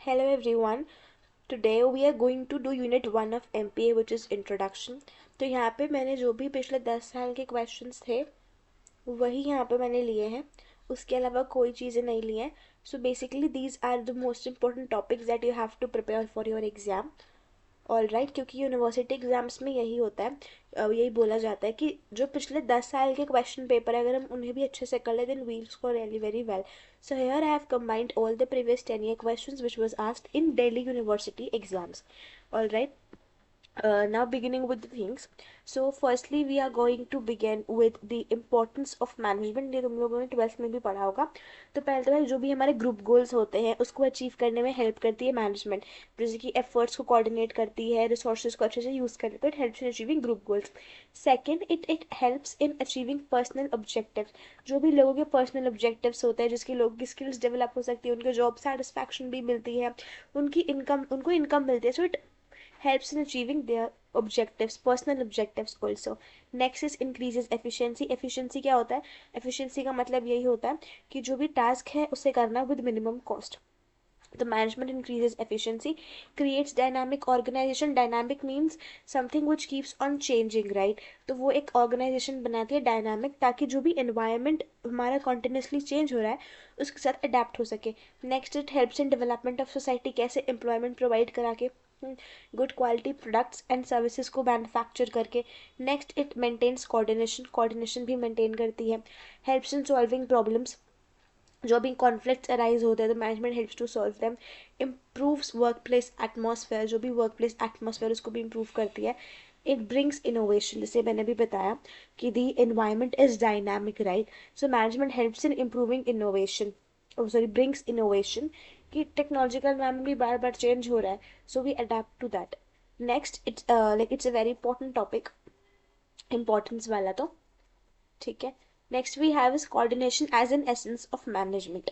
Hello everyone. Today we are going to do unit 1 of MPA which is introduction. तो यहाँ पे मैंने जो भी पिछले 10 साल के क्वेश्चंस थे वही यहाँ पे मैंने लिए हैं, उसके अलावा कोई चीज़ें नहीं ली हैं. So basically these are the most important topics that you have to prepare for your exam. All right, क्योंकि यूनिवर्सिटी एग्जाम्स में यही होता है, यही बोला जाता है कि जो पिछले 10 साल के क्वेश्चन पेपर है अगर हम उन्हें भी अच्छे से कर ले then we'll score really very well. So here I have combined all the previous 10-year questions which was asked in Delhi University exams. All right. Now beginning with the things. So firstly we are going to begin with the importance of management. ये तुम लोगों ने 12th में भी पढ़ा होगा. तो पहले तो भाई जो भी हमारे ग्रुप गोल्स होते हैं उसको अचीव करने में हेल्प करती है मैनेजमेंट, जैसे कि एफर्ट्स को कोऑर्डिनेट करती है, रिसोर्सेज को अच्छे से यूज़ करने पर it helps in achieving group goals. Second, it helps in achieving personal objectives. जो भी लोगों के पर्सनल ऑब्जेक्टिव्स होते हैं, जिसके लोगों की स्किल्स डेवलप हो सकती है, उनके जॉब सेटिस्फैक्शन भी मिलती है, उनको इनकम मिलती है. So it helps in achieving their objectives, personal objectives also. Next is increases efficiency. Efficiency क्या होता है? Efficiency का मतलब यही होता है कि जो भी टास्क है उसे करना with minimum cost. The management increases efficiency, creates dynamic organization. Dynamic means something which keeps on changing, right? तो वो एक organization बनाती है dynamic, ताकि जो भी environment हमारा continuously change हो रहा है उसके साथ adapt हो सके. Next, it helps in development of society. कैसे employment provide करा के good quality products and services को मैन्युफैक्चर करके. Next, it maintains coordination. Coordination भी मेंटेन करती है. Helps in solving problems. जो भी कॉन्फ्लिक्ट्स अराइज होते हैं तो management helps to solve them. Improves workplace atmosphere. जो भी वर्क प्लेस एटमोसफेयर उसको भी इम्प्रूव करती है. It brings innovation. जैसे मैंने भी बताया कि the environment is dynamic, right? So management helps in improving innovation, brings innovation, कि टेक्नोलॉजिकल एनवायरमेंट भी बार बार चेंज हो रहा है, so we adapt to that. Next, it's a very important topic, importance वाला तो ठीक है. Next we have is coordination as an essence of management.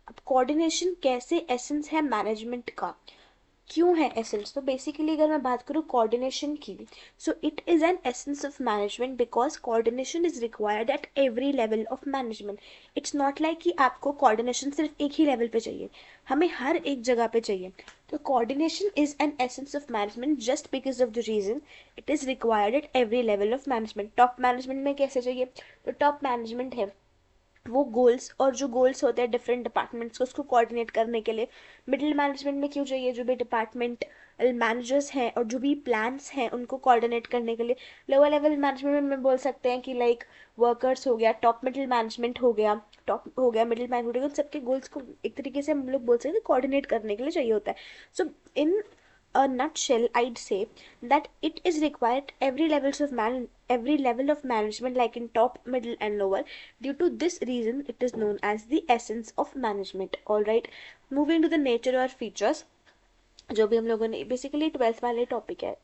अब कोऑर्डिनेशन कैसे एसेंस है मैनेजमेंट का, क्यों है एसेंस? तो बेसिकली अगर मैं बात करूँ कोऑर्डिनेशन की, so it is an essence of management because coordination is required at every level of management. It's not like कि आपको कोऑर्डिनेशन सिर्फ एक ही लेवल पे चाहिए, हमें हर एक जगह पे चाहिए. तो coordination is an essence of management just because of the reason it is required at every level of management. Top management में कैसे चाहिए? तो टॉप मैनेजमेंट है वो गोल्स, और जो गोल्स होते हैं डिफरेंट डिपार्टमेंट्स को उसको कोऑर्डिनेट करने के लिए. मिडिल मैनेजमेंट में क्यों चाहिए? जो भी डिपार्टमेंट मैनेजर्स हैं और जो भी प्लान्स हैं उनको कोऑर्डिनेट करने के लिए. लोअर लेवल मैनेजमेंट में बोल सकते हैं कि लाइक वर्कर्स हो गया, टॉप मिडिल मैनेजमेंट हो गया, टॉप हो गया मिडिल मैनेजमेंट हो गया, उन सबके गोल्स को एक तरीके से हम लोग बोल सकते हैं कोऑर्डिनेट करने के लिए चाहिए होता है. सो इन a nutshell I'd say that it is required every level of management, like in top, middle and lower. Due to this reason it is known as the essence of management. All right, moving to the nature or features, जो भी हम लोगों ने basically 12th वाले topic है,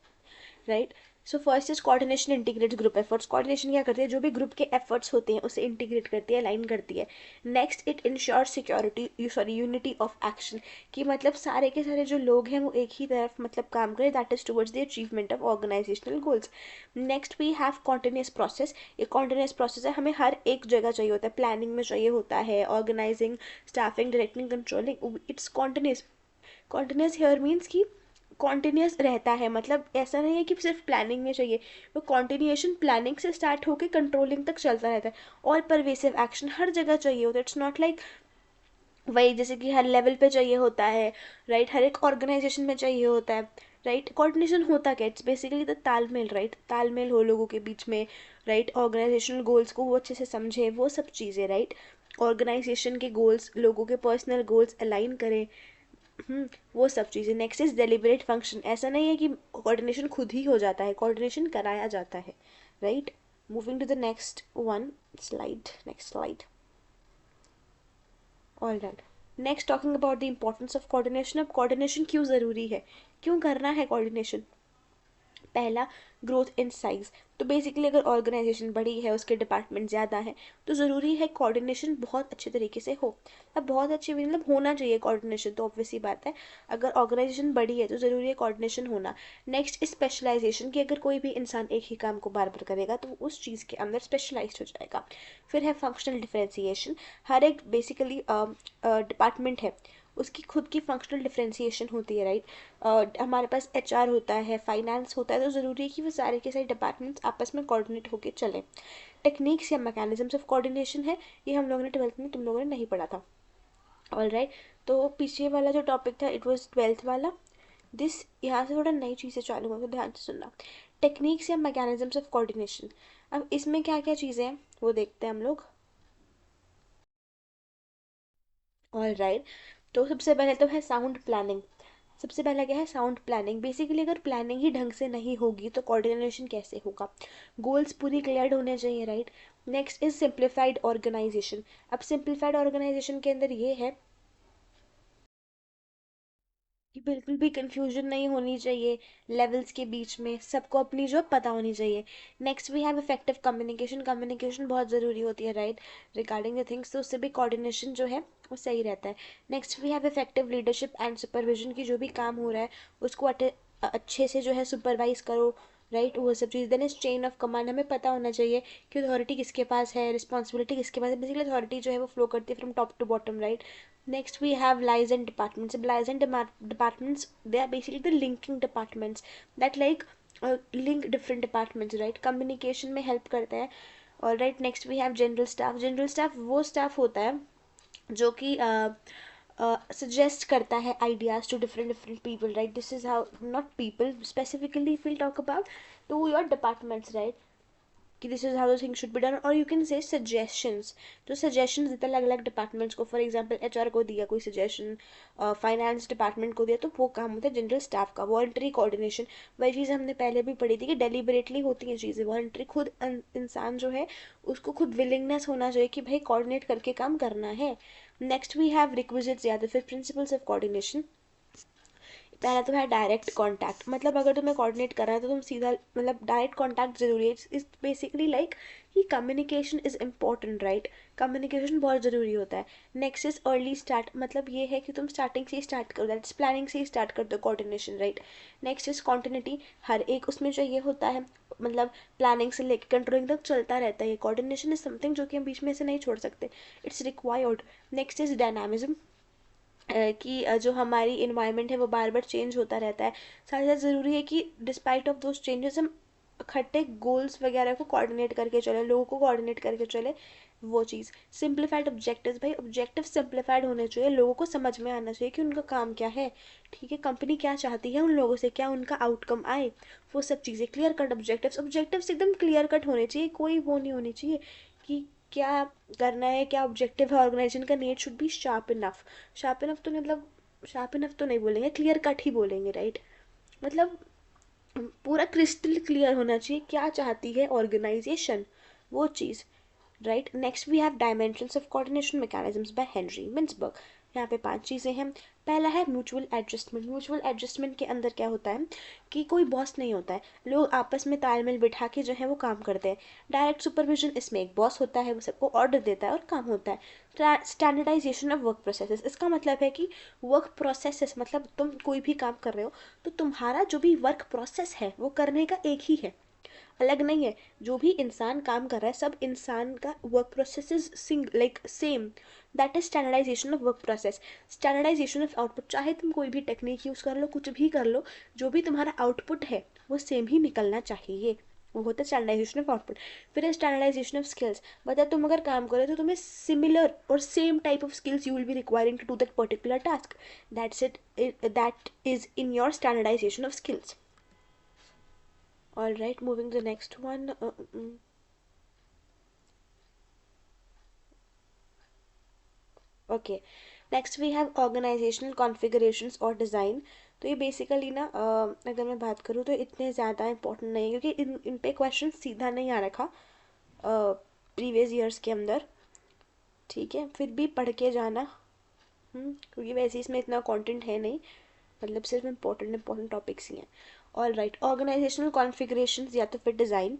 right? So first is coordination integrates group efforts. Coordination क्या करती है? जो भी ग्रुप के एफर्ट्स होते हैं उसे इंटीग्रेट करती है, अलाइन करती है. Next, it ensure security unity of action, कि मतलब सारे के सारे जो लोग हैं वो एक ही तरफ मतलब काम करें, that is towards the achievement of organisational goals. Next we have continuous process. ये कॉन्टिन्यूस प्रोसेस है, हमें हर एक जगह चाहिए होता है, प्लानिंग में चाहिए होता है, organising, staffing, directing, controlling. It's continuous. Continuous here means कि कॉन्टिन्यूस रहता है, मतलब ऐसा नहीं है कि सिर्फ प्लानिंग में चाहिए, वो कॉन्टिन्यूएशन प्लानिंग से स्टार्ट होकर कंट्रोलिंग तक चलता रहता है. और परवेसिव एक्शन हर जगह चाहिए होता है. इट्स नॉट लाइक वही जैसे कि हर लेवल पे चाहिए होता है, राइट? हर एक ऑर्गेनाइजेशन में चाहिए होता है, राइट? कोऑर्डिनेशन होता क्या? इट्स बेसिकली द तालमेल, राइट? तालमेल हो लोगों के बीच में, राइट? ऑर्गेनाइजेशनल गोल्स को वो अच्छे से समझे, वो सब चीज़ें, राइट? ऑर्गेनाइजेशन के गोल्स लोगों के पर्सनल गोल्स अलाइन करें, वो सब चीज़ें. Next is deliberate function. ऐसा नहीं है कि कोऑर्डिनेशन खुद ही हो जाता है, कोऑर्डिनेशन कराया जाता है, right? Moving to the next one slide, next slide. All right, next talking about the importance of coordination. अब कोऑर्डिनेशन क्यों ज़रूरी है, क्यों करना है कोऑर्डिनेशन? पहला, ग्रोथ इन साइज. तो बेसिकली अगर ऑर्गेनाइजेशन बड़ी है, उसके डिपार्टमेंट ज़्यादा है, तो ज़रूरी है कोऑर्डिनेशन बहुत अच्छे तरीके से हो. अब बहुत अच्छे मतलब होना चाहिए कोऑर्डिनेशन, तो ऑब्वियस सी बात है अगर ऑर्गेनाइजेशन बड़ी है तो ज़रूरी है कोऑर्डिनेशन होना. नेक्स्ट, स्पेशलाइजेशन, कि अगर कोई भी इंसान एक ही काम को बार बार करेगा तो वो उस चीज़ के अंदर स्पेशलाइज्ड हो जाएगा. फिर है फंक्शनल डिफरेंशिएशन. हर एक बेसिकली डिपार्टमेंट है उसकी खुद की फंक्शनल डिफ्रेंसिएशन होती है, राइट। हमारे पास एचआर होता है, फाइनेंस होता है, तो ज़रूरी है कि वो सारे के सारे डिपार्टमेंट्स आपस में कोऑर्डिनेट होकर चलें। टेक्निक्स या मैकेनिज्म्स ऑफ कोऑर्डिनेशन है, ये हम लोगों ने 12th में, तुम लोगों ने नहीं पढ़ा था। ऑल राइट, तो पीछे वाला जो टॉपिक था इट वॉज 12th वाला। दिस यहाँ से थोड़ा नई चीज़ें चालू होंगी, ध्यान से सुनना। टेक्निक्स या मैकेनिज्म्स ऑफ कोऑर्डिनेशन, अब इसमें क्या क्या चीज़ें हैं वो देखते हैं हम लोग। ऑल राइट, तो सबसे पहले तो है साउंड प्लानिंग। सबसे पहला क्या है, साउंड प्लानिंग। बेसिकली अगर प्लानिंग ही ढंग से नहीं होगी तो कोऑर्डिनेशन कैसे होगा। गोल्स पूरी क्लियर होने चाहिए, right. Next is simplified organisation. अब सिंप्लीफाइड ऑर्गेनाइजेशन के अंदर ये है कि बिल्कुल भी कंफ्यूजन नहीं होनी चाहिए लेवल्स के बीच में, सबको अपनी जॉब पता होनी चाहिए। Next we have effective communication. Communication बहुत ज़रूरी होती है, राइट, रिगार्डिंग द थिंग्स, तो उससे भी कोऑर्डिनेशन जो है वो सही रहता है। Next we have effective leadership and supervision, की जो भी काम हो रहा है उसको अच्छे से जो है सुपरवाइज करो, राइट, वो सब चीज़। Then is chain of command, हमें पता होना चाहिए कि अथॉरिटी किसके पास है, रिस्पॉन्सिबिलिटी किसके पास है। बेसिकली अथॉरिटी जो है वो फ्लो करती है from top to bottom, right. Next we have lies and departments. Lies and departments, they are basically the linking departments that like link different departments, right, communication में help करते हैं। और right, next we have general staff. General staff वो staff होता है जो कि suggest करता है ideas to different people, right. This is how, not people specifically, if we'll talk about to your departments, right, कि this is how the thing should be done, और you can say suggestions. तो suggestions देते हैं अलग अलग departments को। For example HR को दिया कोई सजेशन, फाइनेंस डिपार्टमेंट को दिया, तो वो काम होता है जनरल स्टाफ का। वॉलंटरी कोऑर्डिनेशन, वही चीज़ हमने पहले भी पढ़ी थी कि डेलिबरेटली होती हैं चीज़ें। वॉलंटरी खुद इंसान जो है उसको खुद विलिंगनेस होना चाहिए कि भाई कोऑर्डिनेट करके काम करना है। नेक्स्ट वी हैव रिक्विजिट्स या तो फिर प्रिंसिपल्स ऑफ कोऑर्डिनेशन। पहला तो है डायरेक्ट कांटेक्ट, मतलब अगर तुम्हें कोऑर्डिनेट करना है तो तुम सीधा, मतलब डायरेक्ट कांटेक्ट जरूरी है। इज बेसिकली लाइक कि communication is important, right, communication बहुत ज़रूरी होता है। नेक्स्ट इज अर्ली स्टार्ट, मतलब ये है कि तुम स्टार्टिंग से ही स्टार्ट करो, दैट्स प्लानिंग से ही स्टार्ट कर दो coordination, right. Next is continuity, हर एक उसमें चाहिए होता है, मतलब प्लानिंग से लेकर कंट्रोलिंग तक चलता रहता है। कोऑर्डिनेशन इज समथिंग जो कि हम बीच में से नहीं छोड़ सकते, it's required. Next is dynamism, कि जो हमारी इन्वायरमेंट है वो बार बार चेंज होता रहता है। साथ ही साथ ज़रूरी है कि डिस्पाइट ऑफ दोज चेंजेस हम इकट्ठे गोल्स वगैरह को कोऑर्डिनेट करके चले, लोगों को कोऑर्डिनेट करके चले, वो चीज़। सिंप्लीफाइड ऑब्जेक्टिव्स, भाई ऑब्जेक्टिव सिंप्लीफाइड होने चाहिए, लोगों को समझ में आना चाहिए कि उनका काम क्या है, ठीक है, कंपनी क्या चाहती है उन लोगों से, क्या उनका आउटकम आए, वो सब चीज़ें। क्लियर कट ऑब्जेक्टिव्स, ऑब्जेक्टिव्स एकदम क्लियर कट होने चाहिए, कोई वो नहीं होनी चाहिए कि क्या करना है, क्या ऑब्जेक्टिव है ऑर्गेनाइजेशन का। Need should be sharp enough. Sharp enough तो मतलब, शार्प इनफ तो नहीं बोलेंगे, क्लियर कट ही बोलेंगे, राइट। मतलब पूरा क्रिस्टल क्लियर होना चाहिए क्या चाहती है ऑर्गेनाइजेशन, वो चीज़, right. Next we have dimensions of coordination mechanisms by Henry Mintzberg. यहाँ पे 5 चीज़ें हैं। पहला है म्यूचुअल एडजस्टमेंट। म्यूचुअल एडजस्टमेंट के अंदर क्या होता है कि कोई बॉस नहीं होता है, लोग आपस में तालमेल बिठा के जो है वो काम करते हैं। डायरेक्ट सुपरविजन, इसमें एक बॉस होता है, वो सबको ऑर्डर देता है और काम होता है। स्टैंडर्डाइजेशन ऑफ वर्क प्रोसेसेस, इसका मतलब है कि वर्क प्रोसेसेस, मतलब तुम कोई भी काम कर रहे हो तो तुम्हारा जो भी वर्क प्रोसेस है वो करने का एक ही है, अलग नहीं है। जो भी इंसान काम कर रहा है, सब इंसान का work process is like same, that is standardisation of work process. Standardisation of output, चाहे तुम कोई भी टेक्निक यूज़ कर लो, कुछ भी कर लो, जो भी तुम्हारा आउटपुट है वो सेम ही निकलना चाहिए, वो होता है स्टैंडर्डाइजेशन ऑफ आउटपुट। फिर स्टैंडर्डाइजेशन ऑफ स्किल्स, मतलब तुम अगर काम करो तो तुम्हें सिमिलर और same type of skills you will be requiring to do that particular task, that's it, that is in your standardisation of skills. All right, moving to the next one. Okay, next we have organizational configurations और design. तो ये basically ना अगर मैं बात करूँ तो इतने ज़्यादा इंपॉर्टेंट नहीं है, क्योंकि इन पे क्वेश्चन सीधा नहीं आ रखा प्रीवियस ईयर्स के अंदर, ठीक है, फिर भी पढ़ के जाना। क्योंकि वैसे इसमें इतना कंटेंट है नहीं, मतलब सिर्फ इंपॉर्टेंट इंपॉर्टेंट टॉपिक्स ही हैं। ऑल राइट, ऑर्गेनाइजेशनल कॉन्फ़िगरेशंस या तो फिर डिज़ाइन,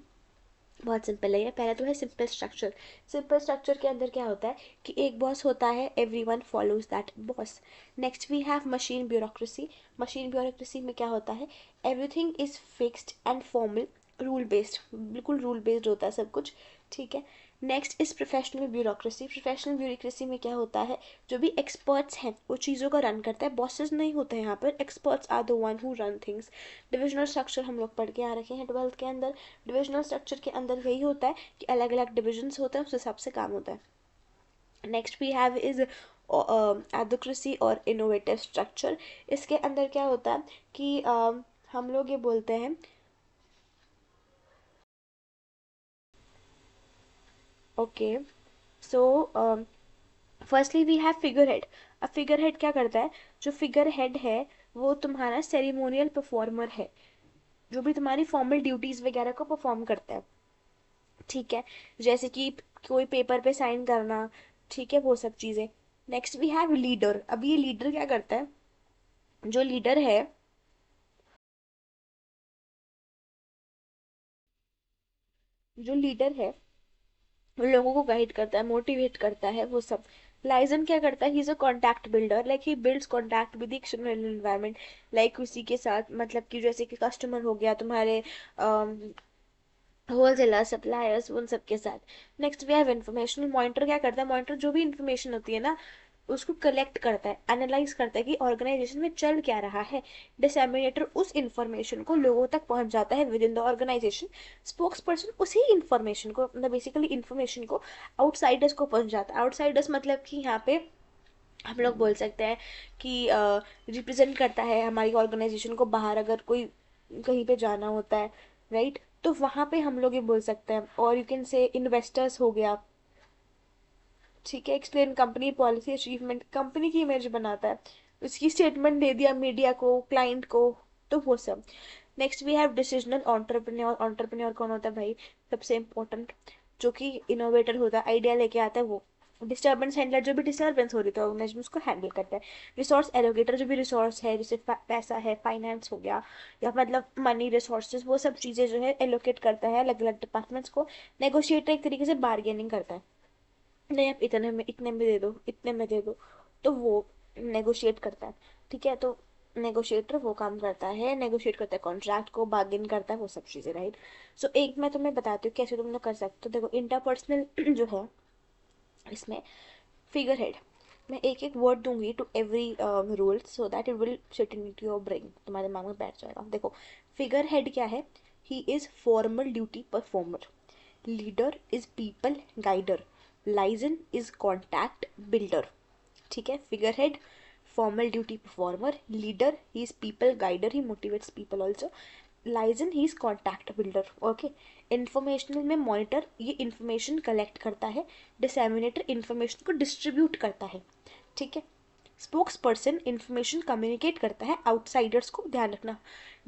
बहुत सिंपल है ये। पहला तो है सिंपल स्ट्रक्चर। सिंपल स्ट्रक्चर के अंदर क्या होता है कि एक बॉस होता है, everyone follows that boss. Next we have machine bureaucracy. Machine bureaucracy में क्या होता है, everything is fixed and formal, rule based, बिल्कुल रूल बेस्ड होता है सब कुछ, ठीक है। Next is professional bureaucracy. Professional bureaucracy में क्या होता है, जो भी एक्सपर्ट्स हैं वो चीज़ों को रन करता है, बॉसेस नहीं होते हैं यहाँ पर, experts are the one who run things. Divisional structure हम लोग पढ़ के आ रखे हैं 12th के अंदर। डिविजनल स्ट्रक्चर के अंदर यही होता है कि अलग अलग डिविजन्स होते हैं, उस हिसाब से काम होता है। नेक्स्ट वी हैव इज एडोक्रेसी और इनोवेटिव स्ट्रक्चर। इसके अंदर क्या होता है कि हम लोग ये बोलते हैं, okay, so firstly we have figurehead. अब फिगर हेड क्या करता है, जो फिगर हेड है वो तुम्हारा सेरेमोनियल परफॉर्मर है, जो भी तुम्हारी फॉर्मल ड्यूटीज वगैरह को परफॉर्म करता है, ठीक है, जैसे कि कोई पेपर पे साइन करना, ठीक है, वो सब चीज़ें। Next we have leader. अब ये लीडर क्या करता है, जो लीडर है, जो लीडर है वो लोगों को गाइड करता है, मोटिवेट करता है, वो सब। लाइजन क्या करता है, he is a contact builder, like he builds contact with the external environment, like उसी के साथ, मतलब कि जैसे कि कस्टमर हो गया तुम्हारे, होलसेलर, सप्लायर्स, उन सब के साथ। Next we have information. Monitor क्या करता है, मॉनिटर जो भी इन्फॉर्मेशन होती है ना उसको कलेक्ट करता है, एनालाइज करता है कि ऑर्गेनाइजेशन में चल क्या रहा है। डिसएमिनेटर उस इंफॉर्मेशन को लोगों तक पहुंच जाता है within the organisation. Spokesperson उसी इंफॉर्मेशन को, मतलब बेसिकली इंफॉर्मेशन को आउटसाइडर्स को पहुंच जाता है। आउटसाइडर्स मतलब कि यहाँ पे हम लोग बोल सकते हैं कि रिप्रेजेंट करता है हमारी ऑर्गेनाइजेशन को बाहर, अगर कोई कहीं पे जाना होता है, राइट, तो वहाँ पे हम लोग ये बोल सकते हैं। और यू कैन से इन्वेस्टर्स हो गया, ठीक है, explain company policy achievement, company की इमेज बनाता है, उसकी स्टेटमेंट दे दिया मीडिया को, क्लाइंट को, तो वो सब। Next we have decisional entrepreneur. Entrepreneur कौन होता है भाई, सबसे इंपॉर्टेंट, जो कि इनोवेटर होता है, आइडिया लेके आता है वो। डिस्टर्बेंस हैंडलर, जो भी डिस्टर्बेंस हो रही है ऑर्गेनाइजेशन उसको हैंडल करता है। रिसोर्स एलोकेटर, जो भी रिसोर्स है, जैसे पैसा है, फाइनेंस हो गया, या मतलब मनी रिसोर्सेज, वो सब चीज़ें जो है एलोकेट करता है अलग अलग डिपार्टमेंट्स को। नेगोशिएटर एक तरीके से बार्गेनिंग करता है, नहीं आप इतने में दे दो, इतने में दे दो, तो वो नेगोशिएट करता है, ठीक है। तो नेगोशिएटर वो काम करता है, नेगोशिएट करता है कॉन्ट्रैक्ट को, बार्गेन करता है, वो सब चीज़ें, राइट। सो एक मैं तुम्हें बताती हूँ कैसे तुम लोग कर सकते हो। देखो इंटरपर्सनल जो है इसमें फिगर हेड, मैं एक एक वर्ड दूंगी to every rule so that it will sit in your brain, तुम्हारे दिमाग में बैठ जाएगा। देखो फिगर हेड क्या है, he is formal duty performer, leader is people guider, liaison is contact builder, ठीक है। Figurehead, formal duty performer, leader he is people guider, he motivates people also, liaison he is contact builder, okay. Informational में monitor, ये information collect करता है, डिसएमिनेटर information को distribute करता है, ठीक है। स्पोक्स पर्सन इंफॉर्मेशन कम्युनिकेट करता है आउटसाइडर्स को, ध्यान रखना।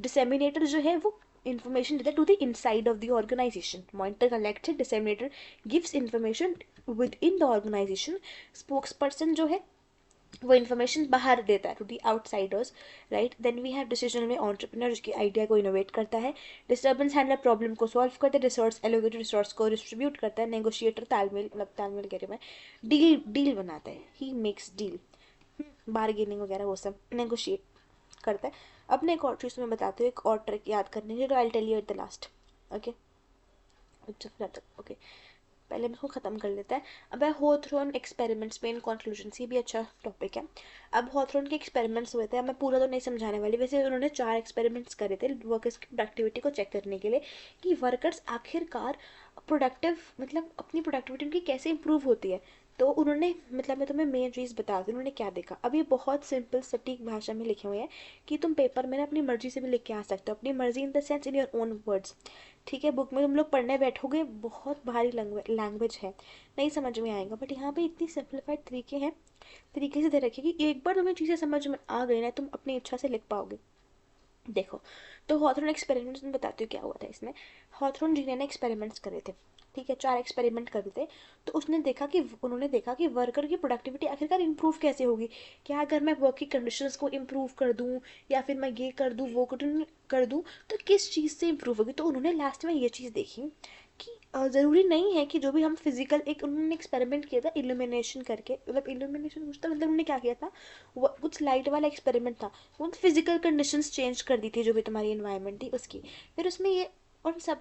डिसएमिनेटर जो है वो इंफॉर्मेशन देता है to the inside of the organisation. Monitor collects, disseminator gives information within the organisation. Spokesperson जो है वो इन्फॉर्मेशन बाहर देता है to the outsiders, right. Then we have decision में ऑन्टरप्रेन्योर, जिसकी आइडिया को इनोवेट करता है। डिस्टर्बेंस हैंडलर प्रॉब्लम को सॉल्व करता है, रिसोर्स एलोकेटेड रिसोर्स को डिस्ट्रीब्यूट करता है। नेगोशिएटर तालमेल, मतलब तालमेल कह रही मैं, डील डील बनाता है, ही मेक्स डील, बार्गेनिंग वगैरह वो सब नेगोशिएट करता है। अब मैं एक और चीज़ तुम्हें बताती हूँ, एक और ट्रिक याद करने की, I tell you at the last, okay. Okay, पहले इसको ख़त्म कर लेते हैं। अब है होथ्रोन एक्सपेरिमेंट्स, मेन कंक्लूजन, ये भी अच्छा टॉपिक है। अब होथ्रोन के एक्सपेरिमेंट्स हुए थे, मैं पूरा तो नहीं समझाने वाली, वैसे उन्होंने 4 एक्सपेरिमेंट्स करे थे वर्कर्स की प्रोडक्टिविटी को चेक करने के लिए, कि वर्कर्स आखिरकार प्रोडक्टिव, मतलब अपनी प्रोडक्टिविटी उनकी कैसे इंप्रूव होती है। तो उन्होंने, मतलब मैं तुम्हें मेन चीज़ बता दूँ उन्होंने क्या देखा। अब ये बहुत सिंपल सटीक भाषा में लिखे हुए हैं कि तुम पेपर में ना अपनी मर्जी से भी लिख के आ सकते हो, अपनी मर्जी in the sense in your own words, ठीक है। बुक में तुम लोग पढ़ने बैठोगे बहुत भारी लैंग्वेज है, नहीं समझ में आएगा, बट यहाँ पे इतनी सिंप्लीफाइड तरीके से दे रखे कि एक बार तुम्हें चीज़ें समझ में आ गई ना, तुम अपनी इच्छा से लिख पाओगे। देखो, तो हॉथरन एक्सपेरिमेंट्स में बताती हूँ क्या हुआ था इसमें। हॉथरन जी ने एक्सपेरिमेंट्स करे थे, ठीक है, 4 एक्सपेरिमेंट करे थे। तो उन्होंने देखा कि वर्कर की प्रोडक्टिविटी आखिरकार इंप्रूव कैसे होगी। क्या अगर मैं वर्क की कंडीशंस को इम्प्रूव कर दूँ, या फिर मैं ये कर दूँ, वो कर दूँ, तो किस चीज़ से इम्प्रूव होगी। तो उन्होंने लास्ट में ये चीज़ देखी कि ज़रूरी नहीं है कि जो भी हम फिजिकल, एक उन्होंने एक्सपेरिमेंट किया था इल्यूमिनेशन करके, मतलब इल्यूमिनेशन कुछ था, मतलब उन्होंने क्या किया था, वो कुछ लाइट वाला एक्सपेरिमेंट था। वो फिजिकल कंडीशंस चेंज कर दी थी, जो भी तुम्हारी इन्वायरमेंट थी उसकी। फिर उसमें ये और सब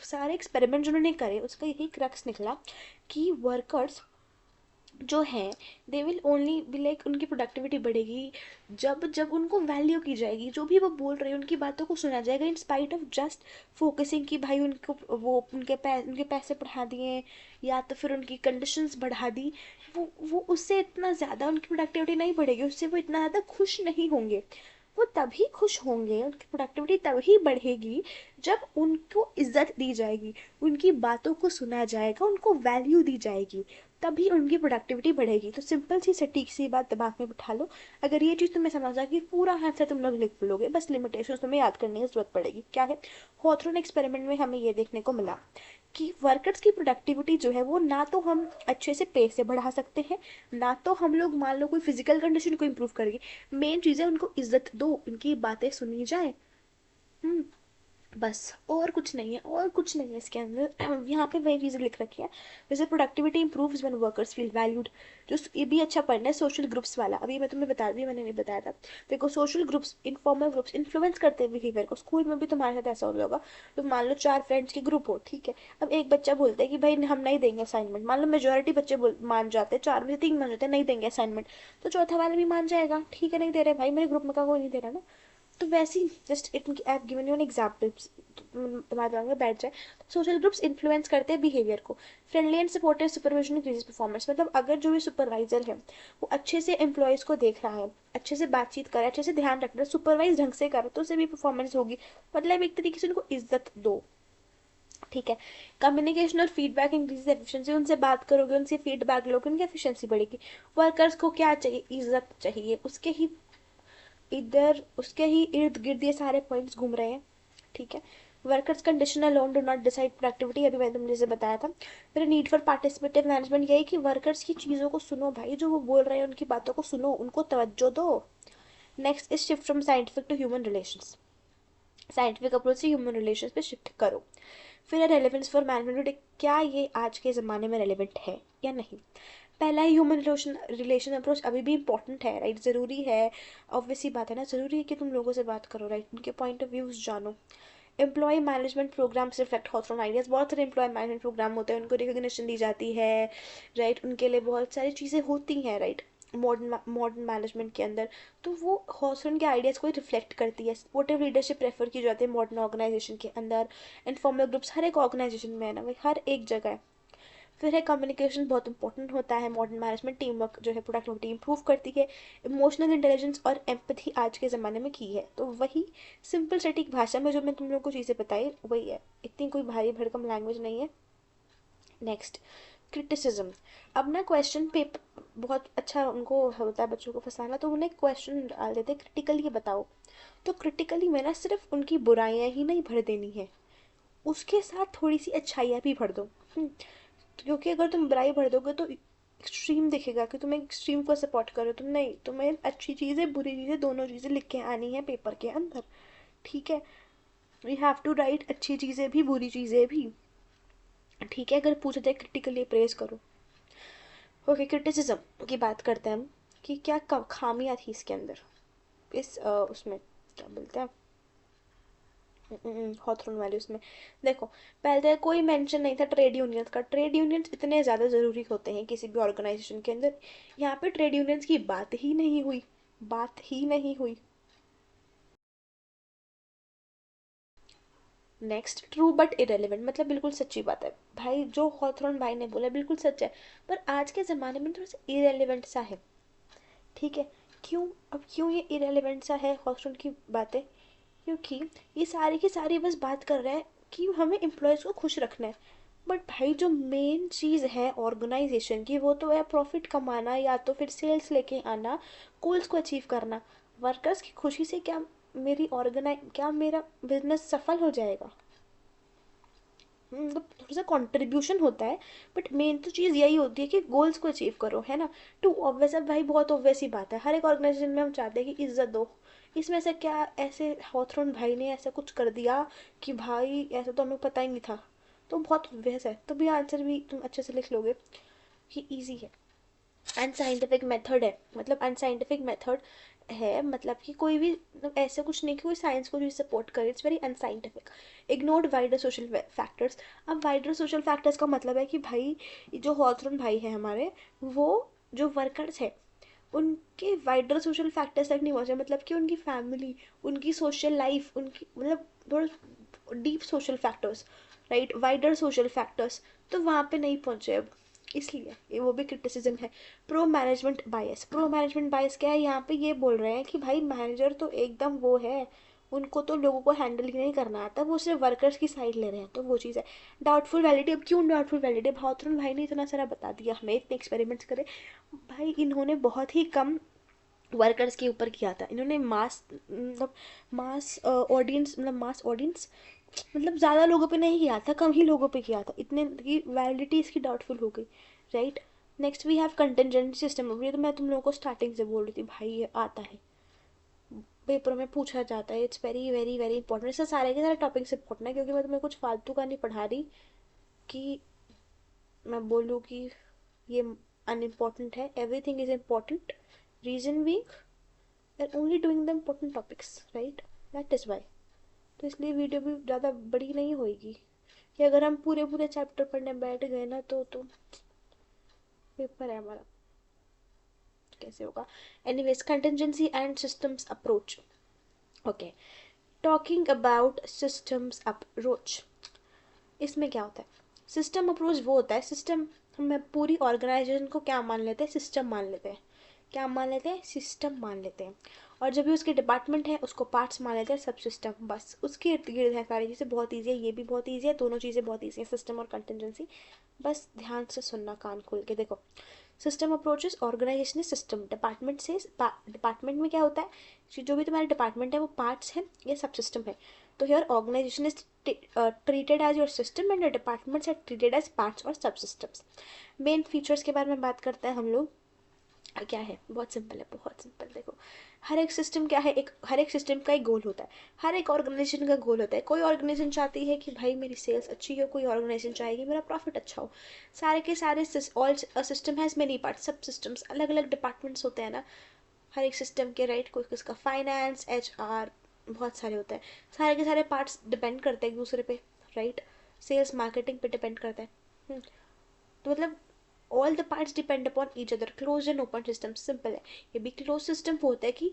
सारे एक्सपेरिमेंट जो उन्होंने करे उसका यही क्रक्स निकला कि वर्कर्स जो है they will only be like, उनकी प्रोडक्टिविटी बढ़ेगी जब जब उनको वैल्यू की जाएगी, जो भी वो बोल रहे हैं उनकी बातों को सुना जाएगा, in spite of just focusing कि भाई उनको वो उनके पैसे बढ़ा दिए या तो फिर उनकी कंडीशंस बढ़ा दी। वो उससे इतना ज़्यादा उनकी प्रोडक्टिविटी नहीं बढ़ेगी, उससे वो इतना ज़्यादा खुश नहीं होंगे। वो तभी खुश होंगे, उनकी प्रोडक्टिविटी तभी बढ़ेगी जब उनको इज्जत दी जाएगी, उनकी बातों को सुना जाएगा, उनको वैल्यू दी जाएगी, तभी उनकी प्रोडक्टिविटी बढ़ेगी। तो सिंपल सी सटीक सी बात दिमाग में बिठा लो। अगर ये चीज़ तुम्हें समझ आ गई, पूरा आंसर तुम लोग लिख लोगे, बस लिमिटेशंस तुम्हें याद करने की जरूरत पड़ेगी। क्या है? हॉथरन एक्सपेरिमेंट में हमें ये देखने को मिला कि वर्कर्स की प्रोडक्टिविटी जो है वो ना तो हम अच्छे से पे से बढ़ा सकते हैं, ना तो हम लोग मान लो कोई फिजिकल कंडीशन को इम्प्रूव करेंगे। मेन चीज़ है उनको इज्जत दो, उनकी बातें सुनी जाए। हम्म बस, और कुछ नहीं है, और कुछ नहीं है इसके अंदर। यहाँ पे वही चीज़ें लिख रखी है। जैसे productivity improves when workers feel valued. जो ये भी अच्छा पढ़ना है, सोशल ग्रुप्स वाला, अभी मैं तुम्हें बता दी, मैंने नहीं बताया था। देखो, social groups, informal groups influence करते हैं बिहेवियर को। स्कूल में भी तुम्हारे साथ ऐसा होगा। तो मान लो 4 फ्रेंड्स के ग्रुप हो, ठीक है। अब एक बच्चा बोलता है कि भाई हम नहीं देंगे असाइनमेंट, मान लो मेजोरिटी बच्चे मान जाते हैं, 4 में से 3 मान जाते हैं नहीं देंगे असाइनमेंट, तो चौथा वाला भी मान जाएगा, ठीक है नहीं दे रहे भाई, मेरे ग्रुप में का कोई नहीं दे रहा ना। तो वैसे ही just it I have given you an example, तुम्हारे दिमाग में बैठ जाए। सोशल ग्रुप्स इन्फ्लुएंस करते हैं बिहेवियर को। Friendly and supportive supervision increases performance. मतलब अगर जो भी सुपरवाइजर है वो अच्छे से एम्प्लॉयज को देख रहा है, अच्छे से बातचीत करे, अच्छे से ध्यान रख रहा है, सुपरवाइज ढंग से करे, तो उससे भी परफॉर्मेंस होगी। मतलब एक तरीके से उनको इज्जत दो, ठीक है। कम्युनिकेशन और फीडबैक इंक्रीज एफिशिएंसी। उनसे बात करोगे, उनसे फीडबैक लोगे, उनकी एफिशिएंसी बढ़ेगी। वर्कर्स को क्या चाहिए? इज्जत चाहिए। उसके ही इर्द गिर्द ये सारे पॉइंट्स घूम रहे हैं, ठीक है। Workers condition alone do not decide productivity, अभी मैंने तुमने जैसे बताया था। फिर नीड फॉर पार्टिसिपेटिव मैनेजमेंट, यही कि वर्कर्स की चीज़ों को सुनो भाई, जो वो बोल रहे हैं उनकी बातों को सुनो, उनको तवज्जो दो। Next is shift from scientific to human relations. Scientific approach से ह्यूमन रिलेशंस पे शिफ्ट करो। फिर है रेलेवेंस फॉर मैनेजमेंट, क्या ये आज के ज़माने में रेलिवेंट है या नहीं। पहला ही ह्यूमन रिलेशन अप्रोच अभी भी इंपॉर्टेंट है, राइट, ज़रूरी है। ऑब्वियसली बात है ना, ज़रूरी है कि तुम लोगों से बात करो, राइट, उनके पॉइंट ऑफ व्यूज़ जानो। Employ management programs reflect Hawthorne ideas. बहुत सारे एम्प्लॉय मैनेजमेंट प्रोग्राम होते हैं, उनको रिकग्निशन दी जाती है, राइट, उनके लिए बहुत सारी चीज़ें होती हैं, राइट, मॉडर्न मैनेजमेंट के अंदर। तो वो हॉथरन के आइडियाज़ को रिफ्लेक्ट करती है। सपोर्टिव लीडरशिप प्रेफर की जाती है मॉडर्न ऑर्गेनाइजेशन के अंदर। इनफॉर्मल ग्रुप्स हर एक ऑर्गेनाइजेशन में है ना भाई, हर एक जगह है। फिर है कम्युनिकेशन, बहुत इंपॉर्टेंट होता है। मॉडर्न मैनेजमेंट टीम वर्क जो है प्रोडक्टिविटी इंप्रूव करती है। इमोशनल इंटेलिजेंस और एम्पथी आज के ज़माने में की है। तो वही सिंपल सटीक भाषा में जो मैं तुम लोगों को चीज़ें बताई वही है, इतनी कोई भारी भरकम लैंग्वेज नहीं है। Next, criticism. अब ना क्वेश्चन पेपर बहुत अच्छा उनको होता है बच्चों को फंसाना, तो उन्हें क्वेश्चन डाल देते क्रिटिकली बताओ। तो क्रिटिकली में ना सिर्फ उनकी बुराइयां ही नहीं भर देनी है, उसके साथ थोड़ी सी अच्छाइयाँ भी भर दो। क्योंकि अगर तुम बुराई भर दोगे तो एक्सट्रीम दिखेगा कि तुम एक्सट्रीम को सपोर्ट करो। तुम नहीं, तुम्हें अच्छी चीज़ें बुरी चीज़ें दोनों चीज़ें लिख के आनी है पेपर के अंदर, ठीक है। यू हैव टू राइट अच्छी चीज़ें भी बुरी चीज़ें भी, ठीक है। अगर पूछा जाए क्रिटिकली प्रेज करो। ओके, क्रिटिसिज्म की बात करते हैं हम कि क्या खामियां थी इसके अंदर, इस उसमें क्या बोलते हैं हॉथरन वाले उसमें। देखो, पहले कोई मेंशन नहीं था ट्रेड यूनियंस का। ट्रेड यूनियंस इतने ज़्यादा ज़रूरी होते हैं किसी भी ऑर्गेनाइजेशन के अंदर, यहाँ पे ट्रेड यूनियंस की बात ही नहीं हुई, बात ही नहीं हुई। नेक्स्ट, ट्रू बट इरेलीवेंट, मतलब बिल्कुल सच्ची बात है भाई, जो हॉथरन भाई ने बोला बिल्कुल सच है, पर आज के ज़माने में थोड़ा सा इरेलीवेंट सा है, ठीक है। क्यों? अब क्यों ये इरेलीवेंट सा है हॉथरन की बातें? क्योंकि ये सारी की सारी बस बात कर रहे हैं कि हमें एम्प्लॉयज़ को खुश रखना है। बट भाई जो मेन चीज़ है ऑर्गेनाइजेशन की वो तो है प्रॉफिट कमाना, या तो फिर सेल्स लेके आना, गोल्स को अचीव करना। वर्कर्स की खुशी से क्या मेरा बिजनेस सफल हो जाएगा? मतलब थोड़ा सा कंट्रीब्यूशन होता है, बट मेन तो चीज़ यही होती है कि गोल्स को अचीव करो, है ना। टू ऑब्वियस है भाई, बहुत ऑब्वियस ही बात है, हर एक ऑर्गेनाइजेशन में हम चाहते हैं कि इज्जत दो। इसमें से क्या ऐसे हॉथरन भाई ने ऐसा कुछ कर दिया कि भाई ऐसा तो हमें पता ही नहीं था, तो बहुत ऑब्वियस है, तो भी आंसर भी तुम अच्छे से लिख लोगे कि ईजी है। अनसाइंटिफिक मेथड है, मतलब अनसाइंटिफिक मेथड है, मतलब कि कोई भी मतलब ऐसा कुछ नहीं कि कोई साइंस को भी सपोर्ट करे, it's very unscientific. Ignored wider social factors. अब वाइडर सोशल फैक्टर्स का मतलब है कि भाई जो हॉथरन भाई है हमारे, वो जो वर्कर्स है उनके वाइडर सोशल फैक्टर्स तक नहीं पहुंचे, मतलब कि उनकी फैमिली, उनकी सोशल लाइफ, उनकी मतलब थोड़ा deep social factors, right, wider social factors, तो वहाँ पे नहीं पहुंचे अब, इसलिए ये वो भी क्रिटिसिज्म है। प्रो मैनेजमेंट बायस। प्रो मैनेजमेंट बायस क्या है, यहाँ पे ये बोल रहे हैं कि भाई मैनेजर तो एकदम वो है, उनको तो लोगों को हैंडल ही नहीं करना आता, वो सिर्फ वर्कर्स की साइड ले रहे हैं, तो वो चीज़ है। Doubtful validity. अब क्यों डाउटफुल वैलिडिटी, भावतरुण भाई ने इतना सारा बता दिया हमें, इतने एक्सपेरिमेंट्स करे, भाई इन्होंने बहुत ही कम वर्कर्स के ऊपर किया था, इन्होंने मास मतलब मास ऑडियंस मतलब मास ऑडियंस मतलब ज़्यादा लोगों पे नहीं किया था, कम ही लोगों पे किया था, इतने की वैलिडिटी इसकी डाउटफुल हो गई, right. Next we have contingency system. ये तो मैं तुम लोगों को स्टार्टिंग से बोल रही थी, भाई ये आता है पेपर में पूछा जाता है, it's very very very important. इससे सारे के सारे टॉपिक से इंपॉर्टेंट है, क्योंकि मैं तुम्हें कुछ फालतू का नहीं पढ़ा रही कि मैं बोलूँ कि ये अनइम्पॉर्टेंट है, everything is important, reason being we are only doing the important topics, right, that is why. तो इसलिए वीडियो भी ज़्यादा बड़ी नहीं होएगी, कि अगर हम पूरे पूरे चैप्टर पढ़ने बैठ गए ना तो पेपर है हमारा, कैसे होगा। Anyways, contingency and systems approach. Okay, talking about systems approach, इसमें क्या होता है, सिस्टम अप्रोच वो होता है, सिस्टम हम पूरी ऑर्गेनाइजेशन को क्या मान लेते हैं, सिस्टम मान लेते हैं, क्या मान लेते हैं, सिस्टम मान लेते हैं, और जब भी उसके डिपार्टमेंट है उसको पार्ट्स मान लेते हैं, सब सिस्टम, बस उसके इर्द गिर्द है सारी चीज़ें, बहुत ईजी है, ये भी बहुत ईजी है, दोनों चीज़ें बहुत ईजी है, सिस्टम और कंटिजेंसी। बस ध्यान से सुनना, कान खोल के देखो। System approaches organisation system, department से डिपार्टमेंट में क्या होता है कि जो भी तुम्हारे डिपार्टमेंट है वो पार्ट्स है या सब सिस्टम है, तो here organisation is treated as your system and your departments are treated as parts और सब सिस्टम्स। मेन फीचर्स के बारे में बात करते हैं हम लोग, क्या है, बहुत सिंपल है, बहुत सिंपल। देखो, हर एक सिस्टम क्या है, एक हर एक सिस्टम का एक गोल होता है, हर एक ऑर्गेनाइजेशन का गोल होता है। कोई ऑर्गेनाइजेशन चाहती है कि भाई मेरी सेल्स अच्छी हो, कोई ऑर्गेनाइजेशन चाहेगी मेरा प्रॉफिट अच्छा हो, सारे के सारे all system has many part, सब सिस्टम्स अलग अलग डिपार्टमेंट्स होते हैं ना हर एक सिस्टम के, राइट, कोई किसका फाइनेंस, HR, बहुत सारे होते हैं, सारे के सारे पार्ट्स डिपेंड करते हैं एक दूसरे पे, राइट, सेल्स मार्केटिंग पे डिपेंड करता है। तो मतलब all the parts depend upon each other, close and open system, simple है। ये भी क्लोज सिस्टम होता है कि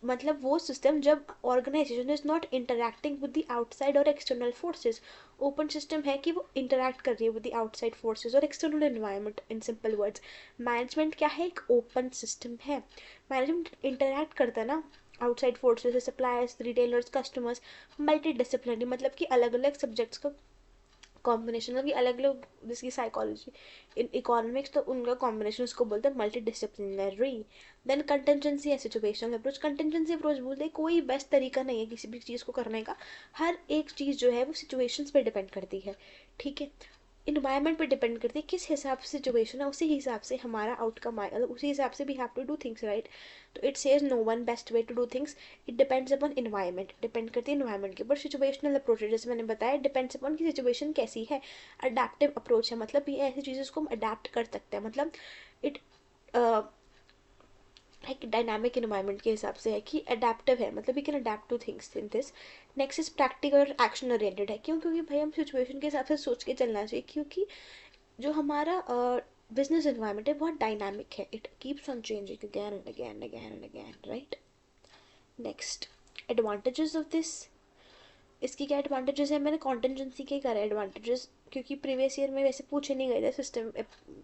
मतलब वो सिस्टम जब organisation is not interacting with the outside और एक्सटर्नल फोर्सेज। ओपन सिस्टम है कि वो इंटरैक्ट कर रही है विद द आउटसाइड फोर्सेज और external environment, in simple words. Management क्या है, एक ओपन सिस्टम है, मैनेजमेंट इंटरैक्ट करता है ना outside forces, suppliers, retailers, customers, multidisciplinary, मतलब कि अलग अलग सब्जेक्ट्स का कॉम्बिनेशन, मतलब कि अलग अलग, जिसकी साइकोलॉजी इन इकोनॉमिक्स, तो उनका कॉम्बिनेशन उसको बोलते हैं मल्टी डिसिप्लिनरी। देन कंटेंजेंसी या सिचुएशनल अप्रोच। कंटेंजेंसी अप्रोच बोलते हैं कोई बेस्ट तरीका नहीं है किसी भी चीज़ को करने का, हर एक चीज़ जो है वो सिचुएशंस पे डिपेंड करती है, ठीक है, इन्वायरमेंट पे डिपेंड करती है, किस हिसाब से सिचुएशन है उसी हिसाब से हमारा आउटकम आएगा, उसी हिसाब से we have to do things, right. तो it says no one best way to do things, it depends upon environment, depend करती है इन्वायरमेंट के ऊपर। सिचुएशनल अप्रोच जैसे मैंने बताया, डिपेंड्स अपॉन की सिचुएशन कैसी है। अडेप्टिव अप्रोच है, मतलब ये ऐसी चीज़ें को हम अडेप्ट कर सकते हैं, मतलब इट एक डायनामिक इन्वायरमेंट के हिसाब से है कि अडेप्टिव है, मतलब we can adapt to things in this. Next is practical और एक्शन ओरिएंटेड है, क्यों, क्योंकि भाई हम सिचुएशन के हिसाब से सोच के चलना चाहिए, क्योंकि जो हमारा बिजनेस एनवायरनमेंट है बहुत डायनामिक है, it keeps on changing again and again again and again, right. Next, advantages of this, इसकी क्या एडवांटेजेस है, मैंने कॉन्टेंजेंसी के करे एडवांटेजेस, क्योंकि प्रीवियस ईयर में वैसे पूछे नहीं गए थे सिस्टम,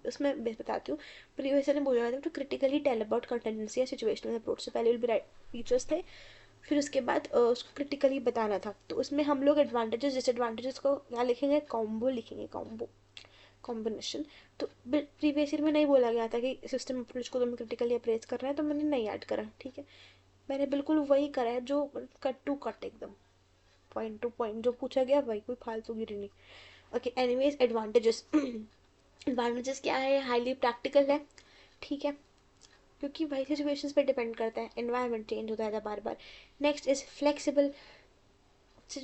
उसमें बताती हूँ। प्रीवियस ईयर में बोला था तो क्रिटिकली टेल अबाउट कॉन्टेंजेंसी या सिचुएशनल अप्रोच, से पहले विल बी फीचर्स थे, फिर उसके बाद उसको क्रिटिकली बताना था, तो उसमें हम लोग एडवांटेजेस डिसएडवांटेजेस को क्या लिखेंगे, कॉम्बो लिखेंगे, कॉम्बो, कॉम्बिनेशन। तो प्रीवियस ईयर में नहीं बोला गया था कि सिस्टम अप्रोच को तुम्हें क्रिटिकली अप्रेज करना है, तो मैंने नहीं ऐड करा, ठीक है, मैंने बिल्कुल वही करा है जो कट टू कट एकदम पॉइंट टू पॉइंट जो पूछा गया वही, कोई फालतू गिरी नहीं। ओके, एनीवेज, एडवांटेजेस एडवांटेजेस क्या है, हाईली प्रैक्टिकल है, ठीक है, क्योंकि वही सिचुएशंस पे डिपेंड करता है, एनवायरनमेंट चेंज होता है बार बार। नेक्स्ट इज फ्लेक्सिबल,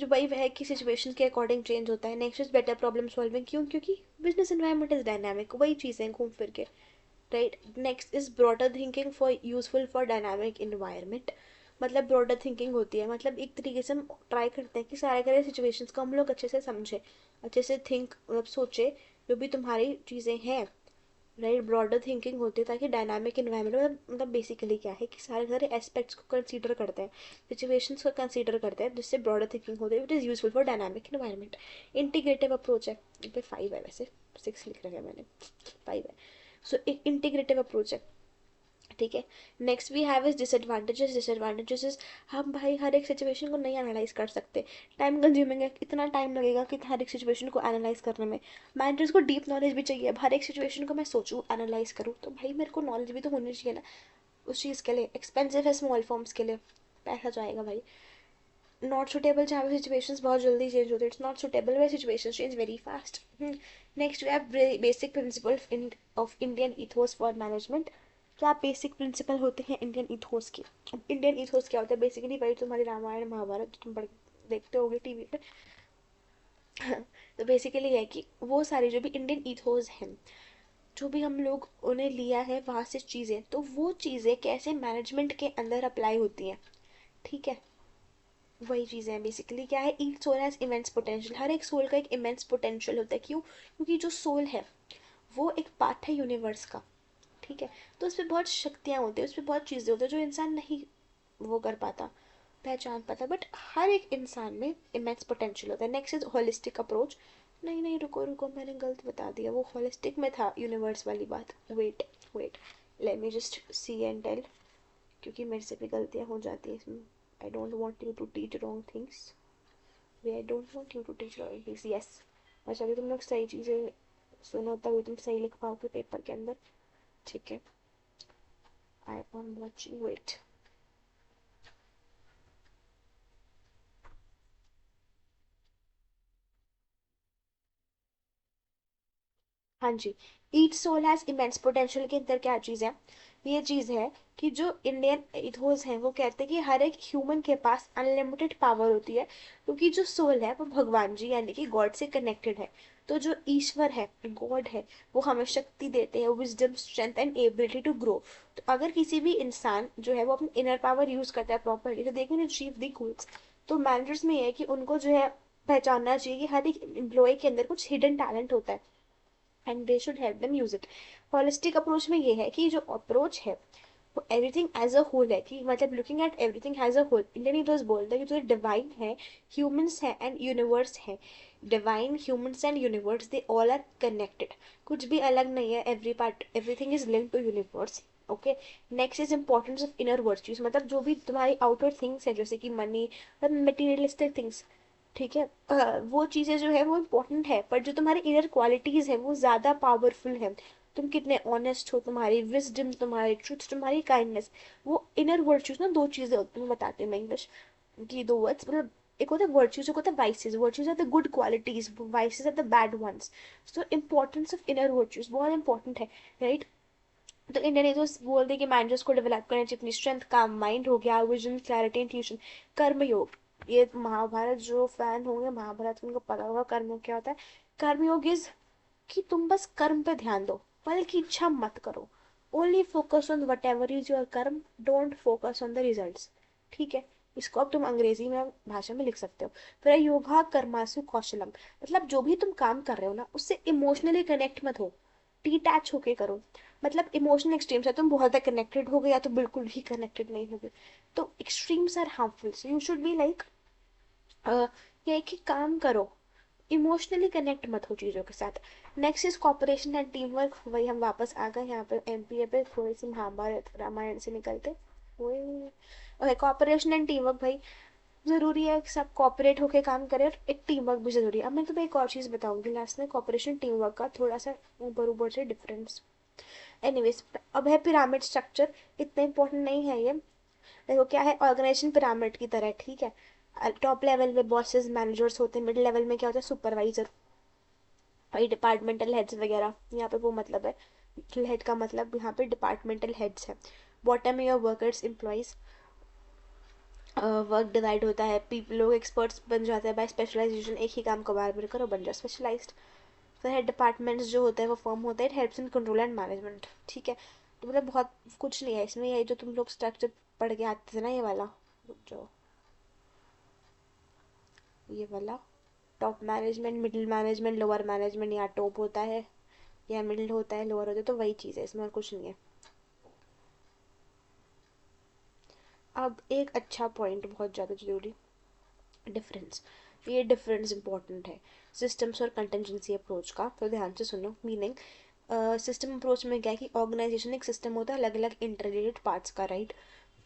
वही है कि सिचुएशन के अकॉर्डिंग चेंज होता है। Next is better problem solving, क्यों, क्योंकि बिजनेस एनवायरनमेंट इज डायनामिक, वही चीज़ें घूम फिर के, right. Next is broader thinking for useful for dynamic environment. मतलब ब्रॉडर थिंकिंग होती है, मतलब एक तरीके से हम ट्राई करते हैं कि सारे सारे सिचुएशंस को हम लोग अच्छे से समझें, अच्छे से थिंक मतलब सोचे जो भी तुम्हारी चीज़ें हैं। राइट, ब्रॉडर थिंकिंग होती है ताकि डायनामिक इन्वायरमेंट मतलब बेसिकली क्या है कि सारे सारे एस्पेक्ट्स को कंसीडर करते हैं, सिचुएशंस को कंसीडर करते हैं, जिससे ब्रॉडर थिंकिंग होती है which is useful for dynamic environment. Integrative approach है, यहाँ पे 5 है, वैसे 6 लिख रखा है मैंने, 5 है। सो एक इंटीग्रेटिव अप्रोच है, ठीक है। Next we have is disadvantages. Disadvantages is हम भाई हर एक सिचुएशन को नहीं एनालाइज कर सकते, टाइम कंज्यूमिंग है, इतना टाइम लगेगा कि हर एक सिचुएशन को एनालाइज करने में। मैनेजर्स को डीप नॉलेज भी चाहिए, अब हर एक सिचुएशन को मैं सोचूं एनालाइज करूँ तो भाई मेरे को नॉलेज भी तो होनी चाहिए ना उस चीज़ के लिए। एक्सपेंसिव है स्मॉल फॉर्म्स के लिए, पैसा जाएगा भाई। नॉट सुटेबल, जहाँ पे सिचुएशंस बहुत जल्दी चेंज होते हैं, it's not suitable way situations change very fast. Next we have basic principle of Indian ethos for management. क्या बेसिक प्रिंसिपल होते हैं इंडियन इथोस के? इंडियन इथोस क्या होता है? बेसिकली वही तुम्हारी रामायण महाभारत जो तुम पढ़ देखते होगे टीवी पे। तो बेसिकली है कि वो सारी जो भी इंडियन इथोस हैं, जो भी हम लोग उन्हें लिया है वहाँ से चीज़ें, तो वो चीज़ें कैसे मैनेजमेंट के अंदर अप्लाई होती हैं, ठीक है। वही चीज़ें हैं बेसिकली। क्या है, each soul has immense potential. हर एक सोल का एक इमेंस पोटेंशियल होता है, क्यों? क्योंकि जो सोल है वो एक पार्ट है यूनिवर्स का, ठीक है। तो उस पर बहुत शक्तियाँ होती है, उस पर बहुत चीज़ें होती है जो इंसान नहीं वो कर पाता, पहचान पाता, बट हर एक इंसान में इमेंस पोटेंशियल होता है। Next is holistic approach. नहीं नहीं, रुको रुको, मैंने गलत बता दिया, वो होलिस्टिक में था यूनिवर्स वाली बात। Wait wait, let me just see and tell, क्योंकि मेरे से भी गलतियाँ हो जाती है इसमें। I don't want you to teach wrong things, way I don't want you to teach wrong things, yes. अच्छा, अभी तुम लोग सही चीज़ें सुनो तभी तुम सही लिख पाओगे पेपर के अंदर, ठीक है। I am watching, wait. हाँ जी, each soul has immense potential के अंदर क्या चीज़ है? ये चीज़ है कि जो इंडियन इथोस हैं वो कहते हैं कि हर एक ह्यूमन के पास अनलिमिटेड पावर होती है, क्योंकि जो सोल है वो भगवान जी यानी कि गॉड से कनेक्टेड है। तो जो ईश्वर है, गॉड है, वो हमें शक्ति देते हैं, wisdom, strength and ability to grow. तो अगर किसी भी इंसान जो है वो अपनी इनर पावर यूज करता है प्रॉपरली, तो देखें अचीव दी गोल्स। तो मैनेजर्स में ये है कि उनको जो है पहचानना चाहिए कि हर एक एम्प्लॉय के अंदर कुछ हिडन टैलेंट होता है, and they should help them use it. Holistic approach में ये है कि जो अप्रोच है वो एवरीथिंग एज अ होल है, कि मतलब looking at everything as a whole. Indian ethos बोलता है कि जो डिवाइन है, ह्यूमंस है एंड यूनिवर्स है। Divine, humans and universe, they all are connected, कुछ भी अलग नहीं है, every part, everything is linked to universe. Okay. Next is importance of inner virtues, मतलब जो भी तुम्हारी आउटर थिंग्स है जैसे कि मनी, मटेरियलिस्टिक थिंग्स, ठीक है। वो चीज़ें जो है वो इम्पोर्टेंट है, पर जो तुम्हारी इनर क्वालिटीज़ है वो ज़्यादा पावरफुल है। तुम कितने ऑनेस्ट हो, तुम्हारी विजडम, तुम्हारी ट्रुथ, तुम्हारी काइंडनेस, वो इनर वर्च्यूज ना दो चीज़ें होती हैं, मैं बताती हूँ मैं इंग्लिश की दो वर्ड्स, मतलब एक होता है वर्च्यूज, एक होता है vices. Virtues are the good qualities, vices are the bad ones. So importance of inner virtues बहुत इंपॉर्टेंट है, राइट। तो इंडियन तो बोल दे कि मैनेजर्स को डेवलप करने चाहिए अपनी स्ट्रेंथ, काम माइंड हो गया, विजन, क्लैरिटी, इंट्यूशन। कर्मयोग, ये महाभारत जो फैन होंगे महाभारत उनको पता होगा कर्मयोग क्या होता है। कर्मयोग इज कि तुम बस कर्म पे ध्यान दो, फल की इच्छा मत करो। Only focus on whatever is your karma, don't focus on the result, ठीक है। इसको अब तुम अंग्रेजी में भाषा में लिख सकते हो। फिर योगा कर्मासु कौशलम, मतलब जो भी तुम काम कर रहे हो ना उससे इमोशनली कनेक्ट मत हो, डिटैच होके करो। मतलब इमोशनल एक्सट्रीम्स है, तुम बहुत ज़्यादा कनेक्टेड हो गए या तो बिल्कुल भी कनेक्टेड नहीं हो गए, तो extremes are harmful. So you should be like, ये कि काम करो, इमोशनली कनेक्ट मत हो चीज़ों के साथ। Next is cooperation and team work. वही हम वापस आ गए यहाँ पे एमपीए पे, थोड़ी सी महाभारत रामायण से निकलते वही। कॉपरेशन एंड टीम वर्क भाई ज़रूरी है कि सब कॉपरेट होकर काम करें, और एक टीम वर्क भी ज़रूरी है। अब मैं तुम्हें एक और चीज़ बताऊंगी लास्ट में, कॉपरेशन टीम वर्क का थोड़ा सा ऊपर ऊपर से डिफरेंस। एनीवेज, अब है पिरामिड स्ट्रक्चर, इतना इंपॉर्टेंट नहीं है ये। देखो क्या है, ऑर्गेनाइजेशन पिरामिड की तरह है, ठीक है। टॉप लेवल में बॉसेस मैनेजर्स होते हैं, मिड लेवल में क्या होता है, सुपरवाइजर, भाई डिपार्टमेंटल हेड्स वगैरह, यहाँ पे वो मतलब है, हेड का मतलब यहाँ पे डिपार्टमेंटल हेड्स है। बॉटम में your workers employees, work divide होता है, पीपल लोग एक्सपर्ट्स बन जाते हैं बाय स्पेशलाइजेशन, एक ही काम को बार बार करो बन जाओ स्पेशलाइज्ड। फिर हेड डिपार्टमेंट्स जो होते हैं वो फॉर्म होता है, it helps in control and management. ठीक है, तो मतलब बहुत कुछ नहीं है इसमें, यही जो तुम लोग स्ट्रक्चर पढ़ के आते थे ना, ये वाला, रुक जाओ, ये वाला top management, middle management, lower management, या टॉप होता है या मिडिल होता है, लोअर होता है, तो वही चीज़ है इसमें, और कुछ नहीं है। अब एक अच्छा पॉइंट बहुत ज़्यादा जरूरी, डिफरेंस। ये डिफरेंस इंपॉर्टेंट है सिस्टम्स और कंटेंजेंसी अप्रोच का, तो ध्यान से सुनो। मीनिंग, सिस्टम अप्रोच में क्या है कि ऑर्गेनाइजेशन एक सिस्टम होता है अलग अलग इंटररिलेटेड पार्ट्स का, राइट।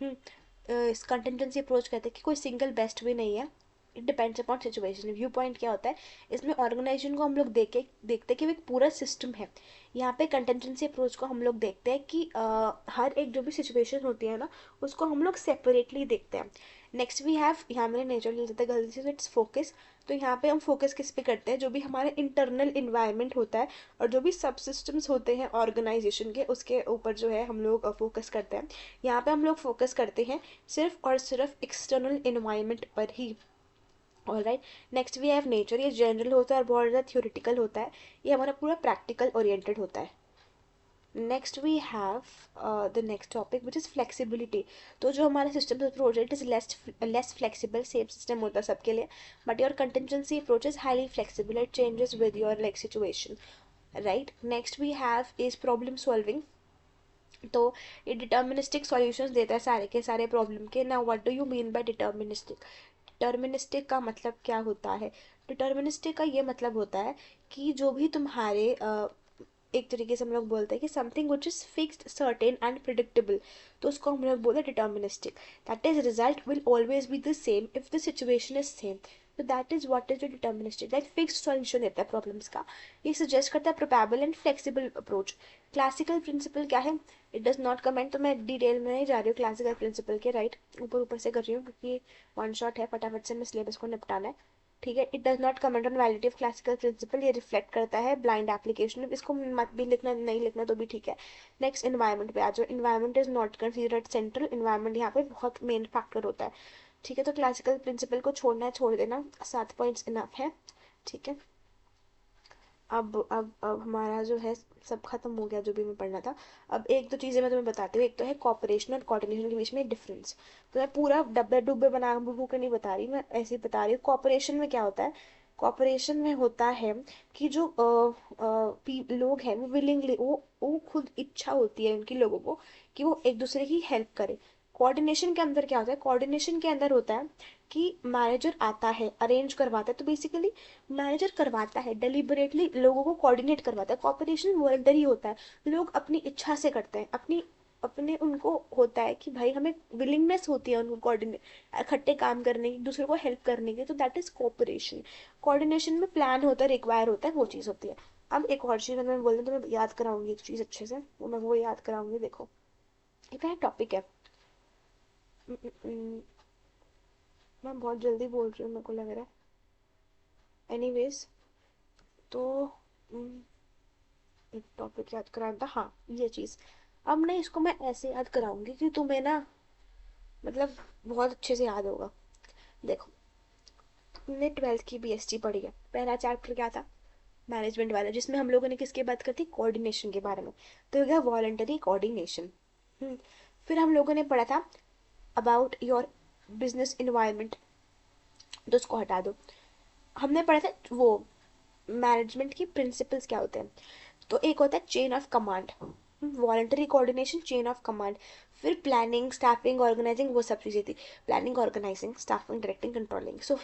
इस कंटेंजेंसी अप्रोच कहते हैं कि कोई सिंगल बेस्ट वे नहीं है, it depends upon situation. View point क्या होता है, इसमें ऑर्गेनाइजेशन को हम लोग देखते हैं कि वो एक पूरा सिस्टम है। यहाँ पे कंटेंजेंसी अप्रोच को हम लोग देखते हैं कि हर एक जो भी सिचुएशन होती है ना, उसको हम लोग सेपरेटली देखते हैं। नेक्स्ट वी हैव, यहाँ मैंने नेचर ले लेता है गलती से, इट्स फोकस। तो यहाँ पे हम फोकस किस पे करते हैं, जो भी हमारे इंटरनल इन्वायरमेंट होता है और जो भी सब सिस्टम्स होते हैं ऑर्गेनाइजेशन के, उसके ऊपर जो है हम लोग फोकस करते हैं। यहाँ पे हम लोग फोकस करते हैं सिर्फ और सिर्फ एक्सटर्नल इन्वायरमेंट पर ही। All right, next we have nature. ये जनरल होता है और बहुत ज़्यादा थ्योरेटिकल होता है, ये हमारा पूरा प्रैक्टिकल ओरिएंटेड होता है। Next we have the next topic which is flexibility. तो जो हमारा सिस्टम अप्रोच है, it is less flexible, same system होता है सबके लिए, but your contingency approach is highly flexible, it changes with your like situation, right. Next we have is problem solving. तो ये डिटर्मिनिस्टिक सॉल्यूशंस देता है सारे के सारे प्रॉब्लम के। ना what do you mean by deterministic, deterministic का मतलब क्या होता है, डिटर्मिनिस्टिक का ये मतलब होता है कि जो भी तुम्हारे एक तरीके से हम लोग बोलते हैं कि something which is fixed, certain and predictable, तो उसको हम लोग बोलते हैं deterministic. That is result will always be the same if the situation is same, तो that is what is the deterministic, like fixed solution देता है प्रॉब्लम्स का। ये सजेस्ट करता है probable and flexible approach. Classical principle क्या है, it does not comment, तो मैं डिटेल में नहीं जा रही हूँ क्लासिकल प्रिंसिपल के, राइट, ऊपर ऊपर से कर रही हूँ क्योंकि वन शॉट है, फटाफट से मैं सिलेबस को निपटाना है। ठीक है, it does not comment on validity of classical principle, ये रिफ्लेक्ट करता है ब्लाइंड एप्लीकेशन, इसको मत भी लिखना, नहीं लिखना तो भी ठीक है। नेक्स्ट इन्वायरमेंट पे आ जाओ। Environment is not considered central, environment यहाँ पे बहुत मेन फैक्टर होता है। ठीक है, तो क्लासिकल प्रिंसिपल को छोड़ना है छोड़ देना, 7 पॉइंट्स इनफ है। ठीक है, अब हमारा जो है सब खत्म हो गया जो भी मैं पढ़ना था। अब एक दो चीज़ें मैं तुम्हें बताती हूँ, एक तो है कॉपरेशन और कोऑर्डिनेशन के बीच में डिफरेंस। तो मैं पूरा डब्बे डुब्बे बना बुबू के नहीं बता रही, मैं ऐसे ही बता रही हूँ। कॉपरेशन में क्या होता है, कॉपरेशन में होता है कि जो लोग हैं वो विलिंगली, वो खुद इच्छा होती है उनकी लोगों को कि वो एक दूसरे की हेल्प करें। कोऑर्डिनेशन के अंदर क्या होता है, कोऑर्डिनेशन के अंदर होता है कि मैनेजर आता है, अरेंज करवाता है, तो बेसिकली मैनेजर करवाता है, डेलिबरेटली लोगों को कोऑर्डिनेट करवाता है। कॉपरेशन वॉलंटरी होता है, लोग अपनी इच्छा से करते हैं, अपनी अपने उनको होता है कि भाई हमें विलिंगनेस होती है उनको कोऑर्डिनेट, इकट्ठे काम करने की, दूसरे को हेल्प करने की, तो दैट इज कोऑपरेशन। कोऑर्डिनेशन में प्लान होता है, रिक्वायर होता है, वो चीज़ होती है। अब एक और चीज़ मैं बोल रही हूँ तो मैं याद कराऊंगी एक चीज़ अच्छे से, वो मैं वो याद कराऊंगी, देखो ये क्या टॉपिक है। उम, उम, उम, मैं बहुत जल्दी बोल रही हूँ मेरे को लग रहा है, एनीवेज। तो एक टॉपिक याद कराना था, हाँ ये चीज़। अब ना इसको मैं ऐसे याद कराऊंगी कि तुम्हें ना मतलब बहुत अच्छे से याद होगा। देखो, तुमने 12th की बीएसटी पढ़ी है, पहला चैप्टर क्या था, मैनेजमेंट वाला, जिसमें हम लोगों ने किसकी बात करी थी, कोऑर्डिनेशन के बारे में। तो हो गया वॉलंटरी कोऑर्डिनेशन। फिर हम लोगों ने पढ़ा था अबाउट योर बिजनेस इन्वायरमेंट, तो उसको हटा दो। हमने पढ़ा था वो मैनेजमेंट की प्रिंसिपल्स क्या होते हैं। तो एक होता है chain of command, voluntary coordination, chain of command. फिर प्लानिंग, स्टाफिंग, ऑर्गेनाइजिंग, वो सब चीज़ें थी। Planning, organising, staffing, directing, controlling. So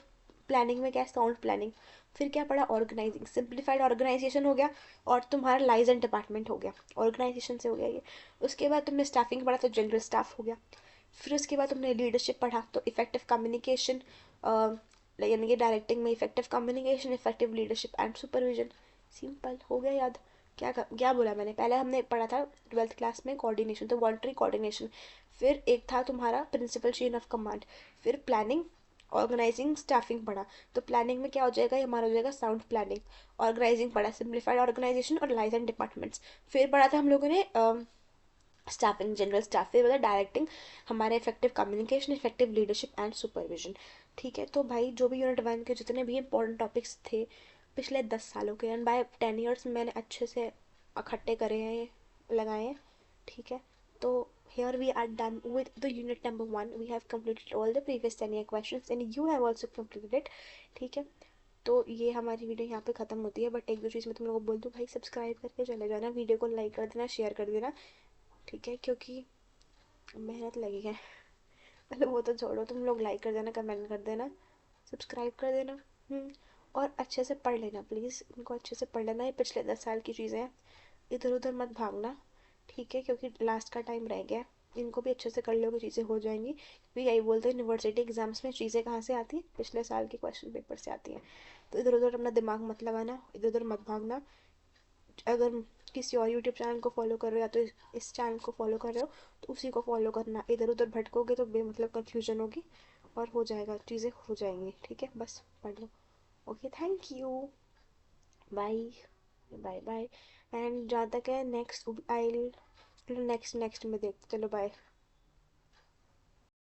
planning में क्या है, साउंड प्लानिंग। फिर क्या पढ़ा, ऑर्गेनाइजिंग, सिंप्लीफाइड ऑर्गेनाइजेशन हो गया, और तुम्हारा लाइजन डिपार्टमेंट हो गया, ऑर्गेनाइजेशन से हो गया ये। उसके बाद तुमने स्टाफिंग पढ़ा, तो जनरल स्टाफ हो गया। फिर उसके बाद तुमने लीडरशिप पढ़ा, तो इफेक्टिव कम्युनिकेशन, यानी कि डायरेक्टिंग में effective communication, effective leadership and supervision. Simple हो गया याद। क्या बोला मैंने, पहले हमने पढ़ा था 12th क्लास में कोऑर्डिनेशन, तो वॉलंटरी कोऑर्डिनेशन। फिर एक था तुम्हारा प्रिंसिपल चेन ऑफ कमांड। फिर प्लानिंग, ऑर्गेनाइजिंग, स्टाफिंग पढ़ा। तो प्लानिंग में क्या हो जाएगा, ये हमारा हो जाएगा साउंड प्लानिंग। ऑर्गेनाइजिंग पढ़ा, सिंप्लीफाइड ऑर्गेनाइजेशन और लाइसेंस डिपार्टमेंट्स। फिर पढ़ा था हम लोगों ने स्टाफिंग, जनरल स्टाफ। फिर मतलब डायरेक्टिंग, हमारे effective communication, effective leadership and supervision. ठीक है, तो भाई जो भी यूनिट 1 के जितने भी इंपॉर्टेंट टॉपिक्स थे पिछले 10 सालों के, एंड बाय 10 ईयर्स मैंने अच्छे से इकट्ठे करे हैं ये, लगाए हैं, ठीक है। तो here we are done with the unit number 1. We have completed all the previous 10 year questions and you have also completed it, ठीक है। तो ये हमारी वीडियो यहाँ पे ख़त्म होती है, बट एक दो चीज़ मैं तुम लोगों को बोल दूँ भाई, सब्सक्राइब करके चले जाना, वीडियो को लाइक कर देना, शेयर कर देना, ठीक है, क्योंकि मेहनत लगी है। मतलब वो तो छोड़ो, तुम लोग लाइक कर देना, कमेंट कर देना, सब्सक्राइब कर देना। और अच्छे से पढ़ लेना प्लीज़, इनको अच्छे से पढ़ लेना, ये पिछले 10 साल की चीज़ें हैं, इधर उधर मत भागना, ठीक है, क्योंकि लास्ट का टाइम रह गया है। इनको भी अच्छे से कर लोगे, चीज़ें हो जाएंगी, क्योंकि यही बोलते हैं यूनिवर्सिटी एग्जाम्स में चीज़ें कहाँ से आती हैं, पिछले साल के क्वेश्चन पेपर से आती हैं। तो इधर उधर अपना दिमाग मत लगाना, इधर उधर मत भागना। अगर किसी और यूट्यूब चैनल को फॉलो कर रहे हो या तो इस चैनल को फॉलो कर रहे हो, तो उसी को फॉलो करना, इधर उधर भटकोगे तो बेमतलब कन्फ्यूजन होगी, और हो जाएगा, चीज़ें हो जाएंगी, ठीक है, बस पढ़ लो। Okay, thank you, bye, bye bye. And जहाँ तक है नेक्स्ट आई नेक्स्ट नेक्स्ट में देखते, चलो बाय।